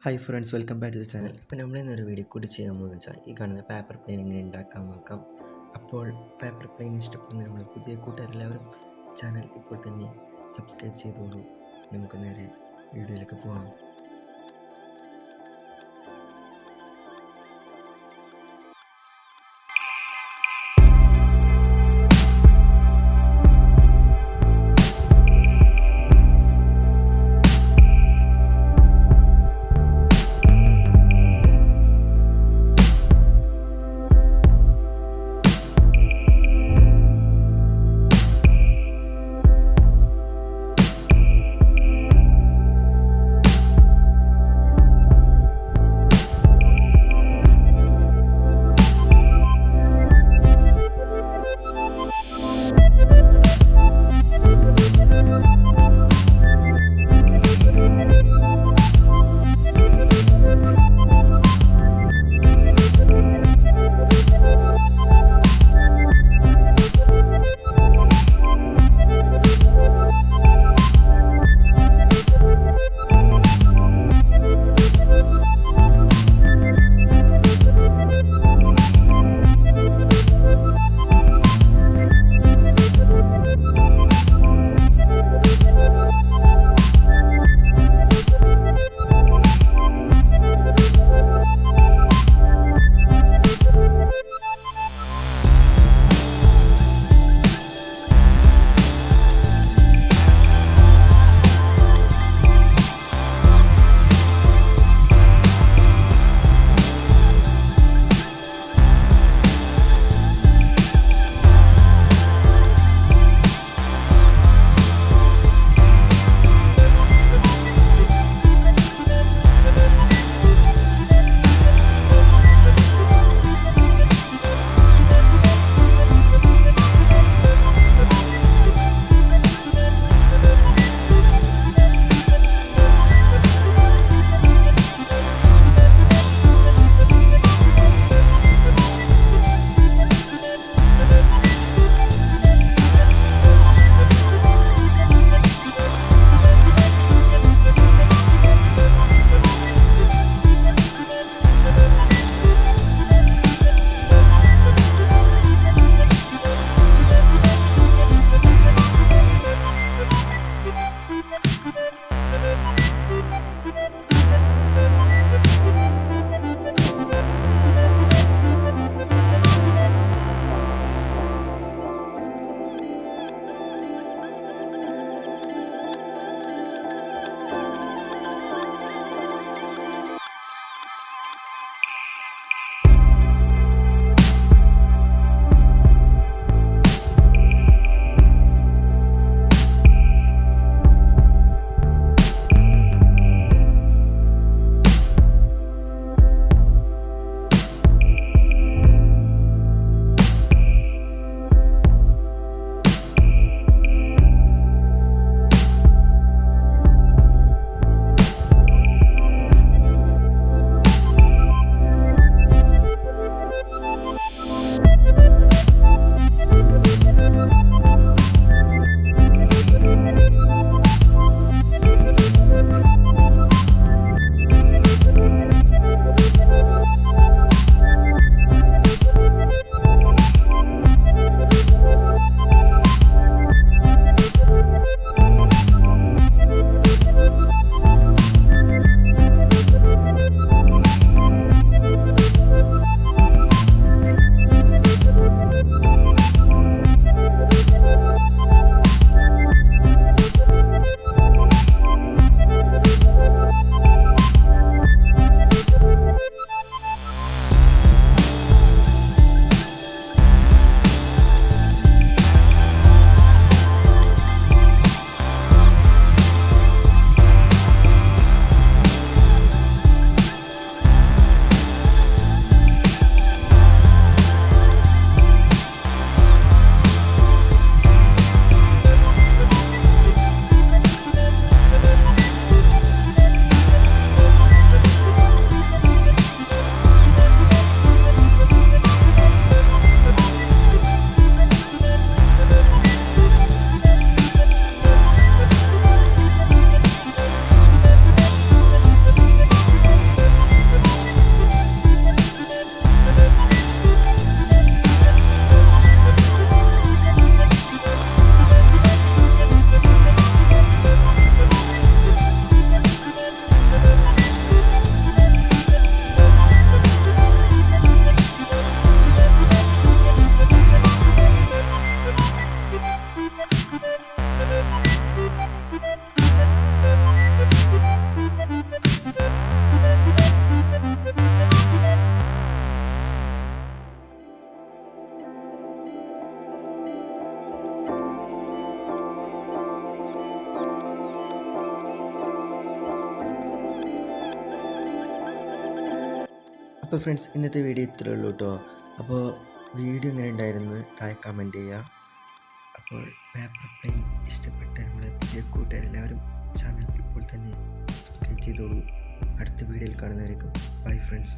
Hi friends, welcome back to the channel. ഇപ്പോൾ നമ്മളിന്നൊരു video കൂടി ചെയ്യാൻ പോകുന്നത് വെച്ചാൽ ഈ കാണുന്ന പേപ്പർ പ്ലെയിൻ എങ്ങനെ ഉണ്ടാക്കാൻ നോക്കാം. അപ്പോൾ പേപ്പർ പ്ലെയിൻ ഇഷ്ടപ്പെടുന്ന നമ്മൾ പുതിയ കൂട്ടുകാരെല്ലാവരും ചാനൽ ഇപ്പോൾ തന്നെ സബ്സ്ക്രൈബ് ചെയ്തോളൂ. നമുക്ക് നേരെ വീഡിയോയിലേക്ക് പോകാം. അപ്പോൾ ഫ്രണ്ട്സ്, ഇന്നത്തെ വീഡിയോ ഇത്രയേ ഉള്ളൂ കേട്ടോ. അപ്പോൾ വീഡിയോ എങ്ങനെ ഉണ്ടായിരുന്നു താഴെ കമൻറ്റ് ചെയ്യുക. അപ്പോൾ പേപ്പർ പ്ലെയിൻ ഇഷ്ടപ്പെട്ട നമ്മളെ പുതിയ കൂട്ടുകാരെല്ലാവരും ചാനൽ ഇപ്പോൾ തന്നെ സബ്സ്ക്രൈബ് ചെയ്തോളൂ. അടുത്ത വീഡിയോയിൽ കാണുന്നവരേക്കും ബൈ ഫ്രണ്ട്സ്.